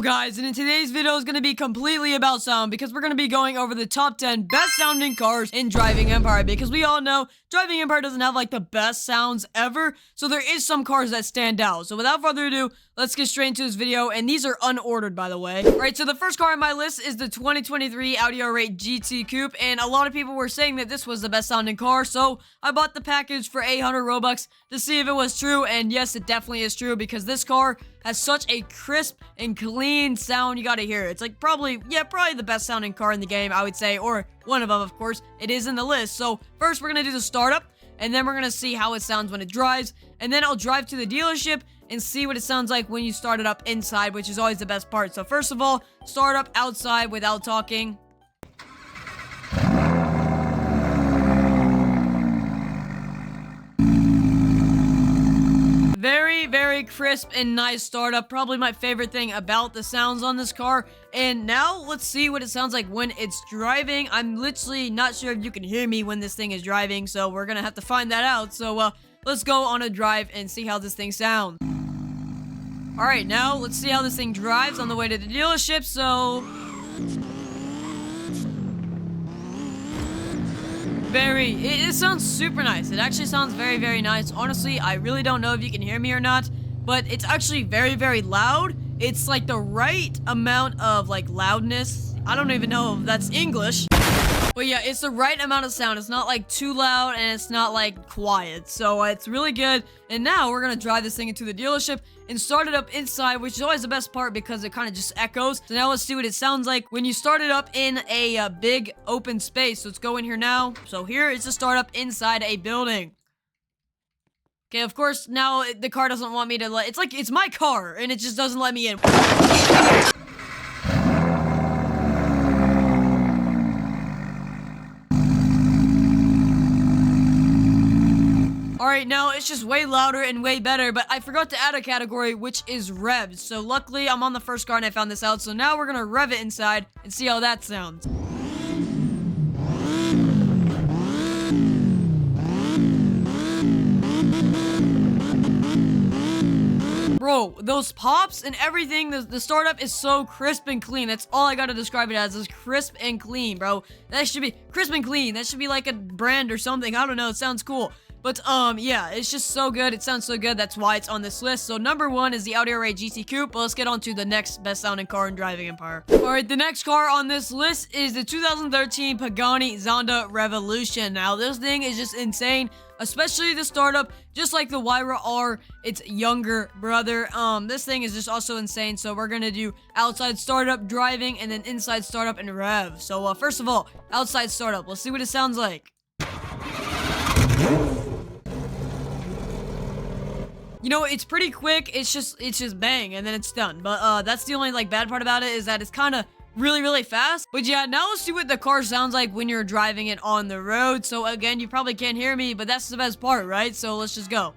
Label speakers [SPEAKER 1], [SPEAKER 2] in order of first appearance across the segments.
[SPEAKER 1] guys, and in today's video is going to be completely about sound because we're going to be going over the top 10 best sounding cars in Driving Empire, because we all know Driving Empire doesn't have like the best sounds ever, so there is some cars that stand out. So without further ado, let's get straight into this video, and these are unordered, by the way. Alright, so the first car on my list is the 2023 Audi R GT Coupe, and a lot of people were saying that this was the best sounding car, so I bought the package for 800 Robux to see if it was true, and yes, it definitely is true, because this car has such a crisp and clean sound. You gotta hear it. It's like probably the best sounding car in the game, I would say, or one of them, of course. It is in the list. So first we're gonna do the startup, and then we're gonna see how it sounds when it drives, and then I'll drive to the dealership and see what it sounds like when you start it up inside, which is always the best part. So first of all, start up outside without talking. Very crisp and nice startup. Probably my favorite thing about the sounds on this car. And now let's see what it sounds like when it's driving. I'm literally not sure if you can hear me when this thing is driving, so we're gonna have to find that out. So let's go on a drive and see how this thing sounds. Alright, now let's see how this thing drives on the way to the dealership. So it sounds super nice. It actually sounds very nice. Honestly, I really don't know if you can hear me or not, but it's actually very loud. It's like the right amount of like loudness. I don't even know if that's English, but yeah, it's the right amount of sound. It's not like too loud and it's not like quiet, so it's really good. And now we're gonna drive this thing into the dealership and start it up inside, which is always the best part because it kind of just echoes. So now let's see what it sounds like when you start it up in a big open space. So let's go in here now. So here is the startup inside a building. Okay, of course, now the car doesn't want me to let... It's my car, and it just doesn't let me in. Alright, now it's just way louder and way better, but I forgot to add a category, which is revs. So luckily, I'm on the first car and I found this out, so now we're gonna rev it inside and see how that sounds. Bro, those pops and everything, the startup is so crisp and clean. That's all I gotta describe it as, is crisp and clean, bro. That should be crisp and clean. That should be like a brand or something. I don't know. It sounds cool. But, yeah, it's just so good. It sounds so good. That's why it's on this list. So, number one is the Audi R GT Coupe. But let's get on to the next best sounding car in Driving Empire. Alright, the next car on this list is the 2013 Pagani Zonda Revolution. Now, this thing is just insane. Especially the startup, just like the Huayra R, its younger brother. This thing is just also insane. So, we're gonna do outside startup, driving, and then inside startup and rev. So, first of all, outside startup. Let's see what it sounds like. You know, it's pretty quick. It's just bang, and then it's done. But, that's the only, like, bad part about it, is that it's kind of really fast. But yeah, now let's see what the car sounds like when you're driving it on the road. So, again, you probably can't hear me, but that's the best part, right? So, let's just go.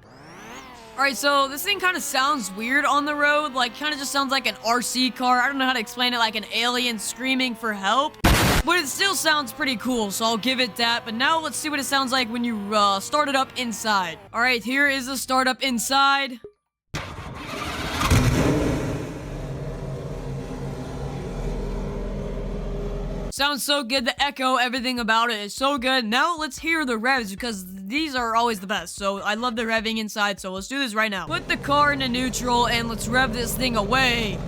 [SPEAKER 1] Alright, so this thing kind of sounds weird on the road. Like, kind of just sounds like an RC car. I don't know how to explain it, like an alien screaming for help. But it still sounds pretty cool, so I'll give it that. But now let's see what it sounds like when you start it up inside. Alright, here is the startup inside. Sounds so good. The echo, everything about it is so good. Now let's hear the revs, because these are always the best. So I love the revving inside, so let's do this right now. Put the car into neutral and let's rev this thing away.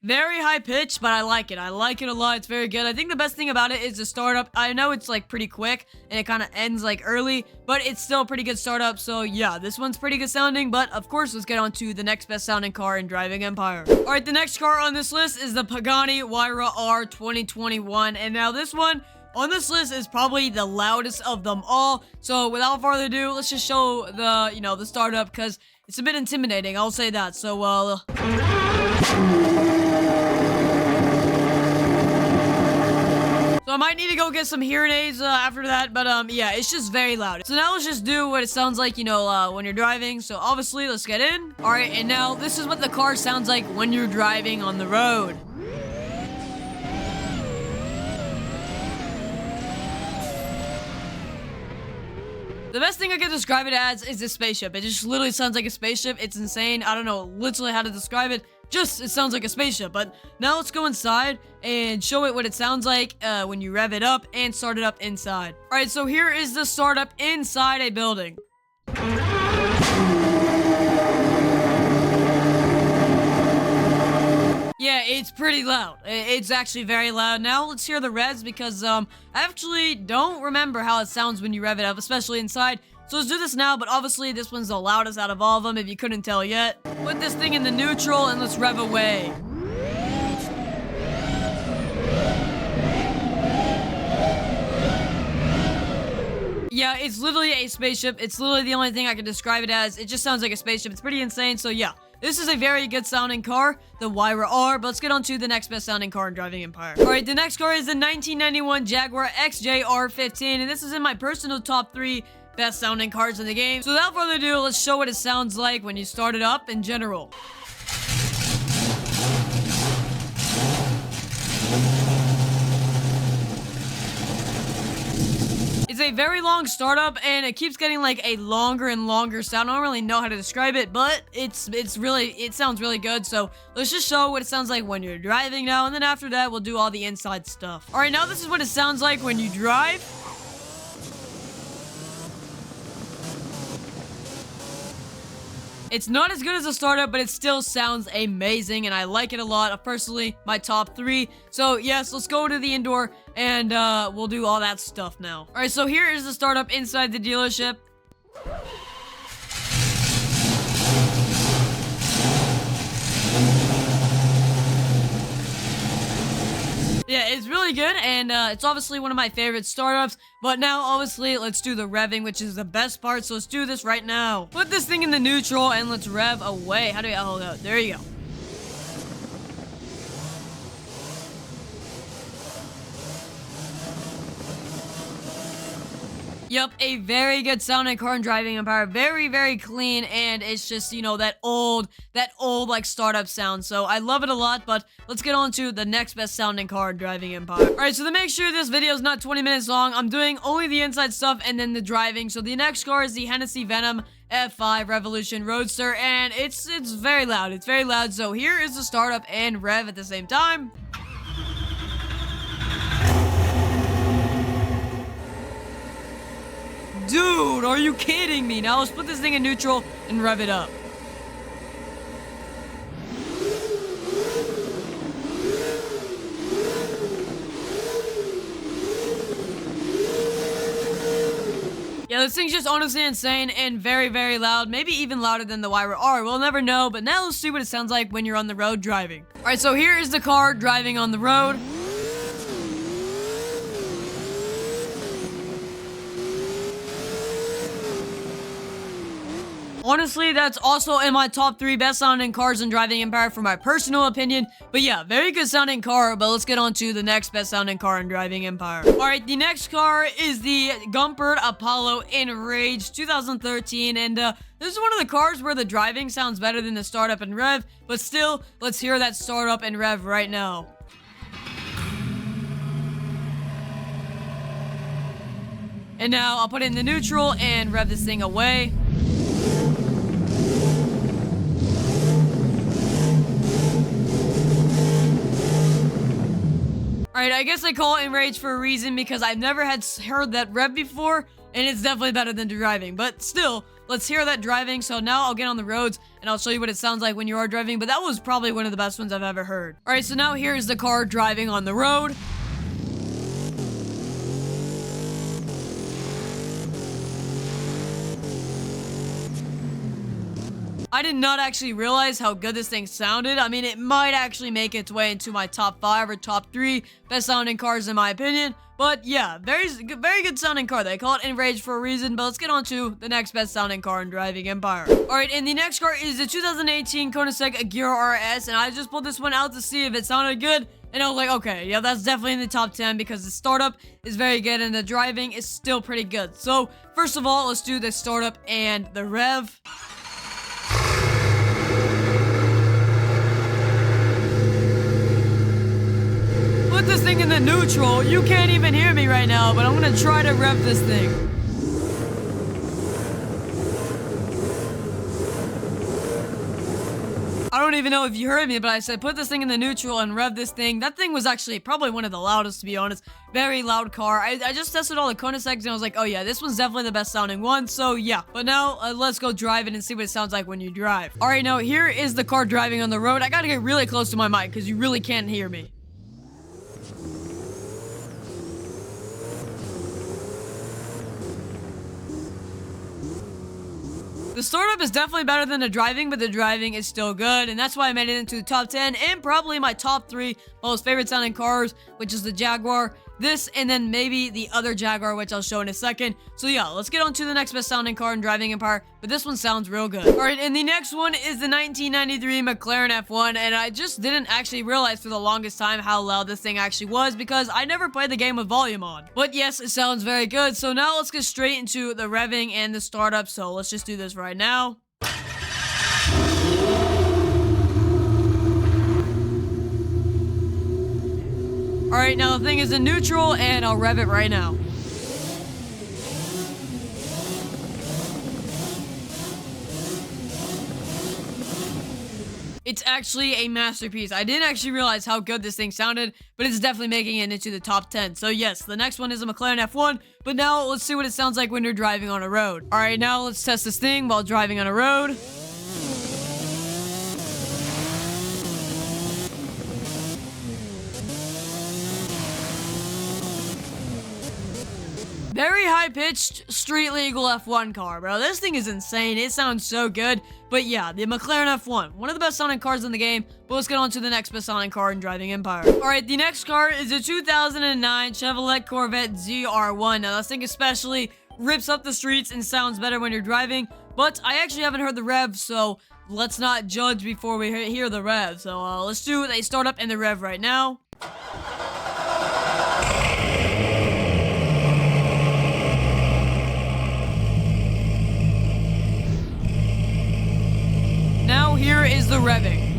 [SPEAKER 1] Very high pitch, but I like it. I like it a lot. It's very good. I think the best thing about it is the startup. I know it's like pretty quick and it kind of ends like early, but it's still a pretty good startup. So yeah, this one's pretty good sounding. But of course, let's get on to the next best sounding car in Driving Empire. All right, the next car on this list is the Pagani Huayra R 2021. And now this one on this list is probably the loudest of them all. So without further ado, let's just show the, the startup, because it's a bit intimidating. I'll say that. So, so I might need to go get some hearing aids after that, but yeah, it's just very loud. So now let's just do what it sounds like, when you're driving. So obviously, let's get in. All right, and now this is what the car sounds like when you're driving on the road. The best thing I can describe it as is a spaceship. It just literally sounds like a spaceship. It's insane. I don't know literally how to describe it. Just, it sounds like a spaceship. But now let's go inside and show it what it sounds like when you rev it up and start it up inside. Alright, so here is the startup inside a building. Yeah, it's pretty loud. It's actually very loud. Now let's hear the revs because I actually don't remember how it sounds when you rev it up, especially inside. So let's do this now, but obviously this one's the loudest out of all of them if you couldn't tell yet. Put this thing in the neutral and let's rev away. Yeah, it's literally a spaceship. It's literally the only thing I can describe it as. It just sounds like a spaceship. It's pretty insane, so yeah. This is a very good sounding car, the Huayra R, but let's get on to the next best sounding car in Driving Empire. Alright, the next car is the 1991 Jaguar XJ15, and this is in my personal top 3 best sounding cars in the game. So without further ado, let's show what it sounds like when you start it up in general. It's a very long startup, and it keeps getting like a longer and longer sound. I don't really know how to describe it, but it sounds really good. So let's just show what it sounds like when you're driving now, and then after that, we'll do all the inside stuff. All right, now this is what it sounds like when you drive. It's not as good as a startup, but it still sounds amazing, and I like it a lot. Personally, my top 3. So, yes, let's go to the indoor, and we'll do all that stuff now. Alright, so here is the startup inside the dealership. Yeah, it's really good, and it's obviously one of my favorite startups. But now, obviously, let's do the revving, which is the best part. So let's do this right now. Put this thing in the neutral, and let's rev away. How do we hold out? There you go. Yep, a very good sounding car in Driving Empire. Very, very clean, and it's just, you know, that old, like, startup sound. So I love it a lot, but let's get on to the next best sounding car in Driving Empire. Alright, so to make sure this video is not 20 minutes long, I'm doing only the inside stuff and then the driving. So the next car is the Hennessy Venom F5 Revolution Roadster, and it's very loud. It's very loud, so here is the startup and rev at the same time. Dude, are you kidding me? Now let's put this thing in neutral and rev it up. Yeah, this thing's just honestly insane and very, very loud. Maybe even louder than the Huayra R. We'll never know, but now let's see what it sounds like when you're on the road driving. Alright, so here is the car driving on the road. Honestly, that's also in my top 3 best sounding cars in Driving Empire for my personal opinion. But yeah, very good sounding car, but let's get on to the next best sounding car in Driving Empire. Alright, the next car is the Gumpert Apollo Enrage 2013, and this is one of the cars where the driving sounds better than the startup and rev, but still, let's hear that startup and rev right now. And now I'll put it in the neutral and rev this thing away. Alright, I guess I call it Enrage for a reason because I've never heard that rev before, and it's definitely better than driving. But still, let's hear that driving. So now I'll get on the roads, and I'll show you what it sounds like when you are driving. But that was probably one of the best ones I've ever heard. Alright, so now here's the car driving on the road. I did not actually realize how good this thing sounded. I mean, it might actually make its way into my top 5 or top 3 best sounding cars in my opinion. But yeah, very good sounding car. They call it Enrage for a reason, but let's get on to the next best sounding car in Driving Empire. Alright, and the next car is the 2018 Koenigsegg Agera RS, and I just pulled this one out to see if it sounded good. And I was like, okay, yeah, that's definitely in the top 10 because the startup is very good and the driving is still pretty good. So, first of all, let's do the startup and the rev. Put this thing in the neutral. You can't even hear me right now, but I'm gonna try to rev this thing. don't even know if you heard me, but I said put this thing in the neutral and rev this thing. That thing was actually probably one of the loudest, to be honest. Very loud car. I just tested all the Koenigseggs and I was like, oh yeah, this one's definitely the best sounding one. So yeah, but now let's go drive it and see what it sounds like when you drive. All right, now here is the car driving on the road. I gotta get really close to my mic because you really can't hear me. The startup is definitely better than the driving, but the driving is still good, and that's why I made it into the top 10 and probably my top 3 most favorite sounding cars, which is the Jaguar, this, and then maybe the other Jaguar, which I'll show in a second. So yeah, let's get on to the next best sounding car in driving empire, but this one sounds real good. Alright, and the next one is the 1993 McLaren F1, and I just didn't actually realize for the longest time how loud this thing actually was because I never played the game with volume on. But yes, it sounds very good. So now let's get straight into the revving and the startup, so let's just do this right now. Alright, now the thing is in neutral, and I'll rev it right now. It's actually a masterpiece. I didn't actually realize how good this thing sounded, but it's definitely making it into the top 10. So yes, the next one is a McLaren F1, but now let's see what it sounds like when you're driving on a road. Alright, now let's test this thing while driving on a road. Very high-pitched, street-legal F1 car, bro. This thing is insane. It sounds so good. But yeah, the McLaren F1. One of the best-sounding cars in the game. But let's get on to the next best-sounding car in driving empire. Alright, the next car is a 2009 Chevrolet Corvette ZR1. Now, this thing especially rips up the streets and sounds better when you're driving. But I actually haven't heard the rev, so let's not judge before we hear the rev. So let's do a startup and the rev right now. Now here is the revving.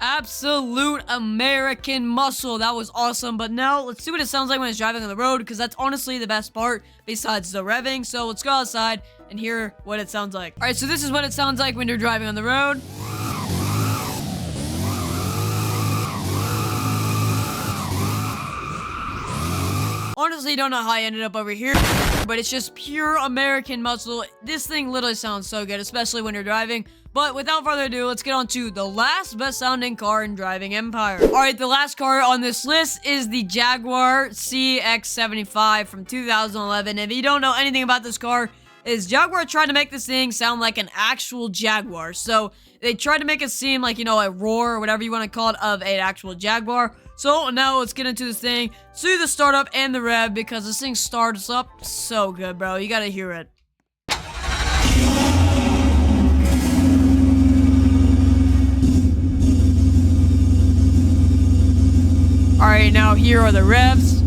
[SPEAKER 1] Absolute American muscle. That was awesome. But now let's see what it sounds like when it's driving on the road, because that's honestly the best part besides the revving. So let's go outside and hear what it sounds like. All right, so this is what it sounds like when you're driving on the road. Honestly, don't know how I ended up over here, but it's just pure American muscle. This thing literally sounds so good, especially when you're driving. But without further ado, let's get on to the last best sounding car in driving empire. Alright, the last car on this list is the Jaguar XJ15 from 2011. If you don't know anything about this car, Jaguar tried to make this thing sound like an actual Jaguar. So they tried to make it seem like, you know, a roar or whatever you want to call it of an actual Jaguar. So now let's get into this thing, do the startup and the rev, because this thing starts up so good, bro. You gotta hear it. Alright, now here are the revs.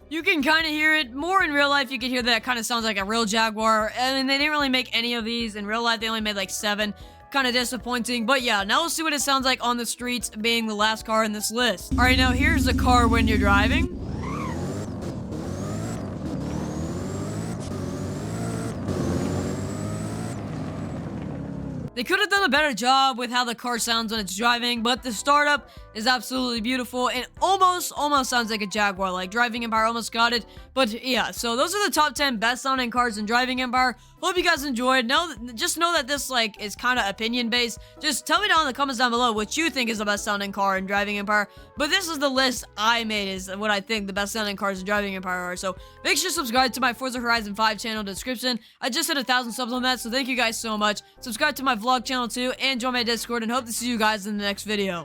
[SPEAKER 1] You can kind of hear it more in real life. You can hear that it kind of sounds like a real Jaguar. And they didn't really make any of these in real life. They only made like 7. Kind of disappointing. But yeah, now we'll see what it sounds like on the streets, being the last car in this list. Alright, now here's the car when you're driving. They could have done a better job with how the car sounds when it's driving, but the startup is absolutely beautiful and almost sounds like a Jaguar. Like, driving empire almost got it. But yeah, so those are the top 10 best sounding cars in driving empire. Hope you guys enjoyed. Just know that this like is kind of opinion based. Just tell me down in the comments down below what you think is the best sounding car in driving empire. But this is the list I made, is what I think the best sounding cars in driving empire are. So make sure to subscribe to my Forza Horizon 5 channel description. I just hit 1,000 subs on that, so thank you guys so much. Subscribe to my vlog channel too, and join my Discord, and hope to see you guys in the next video.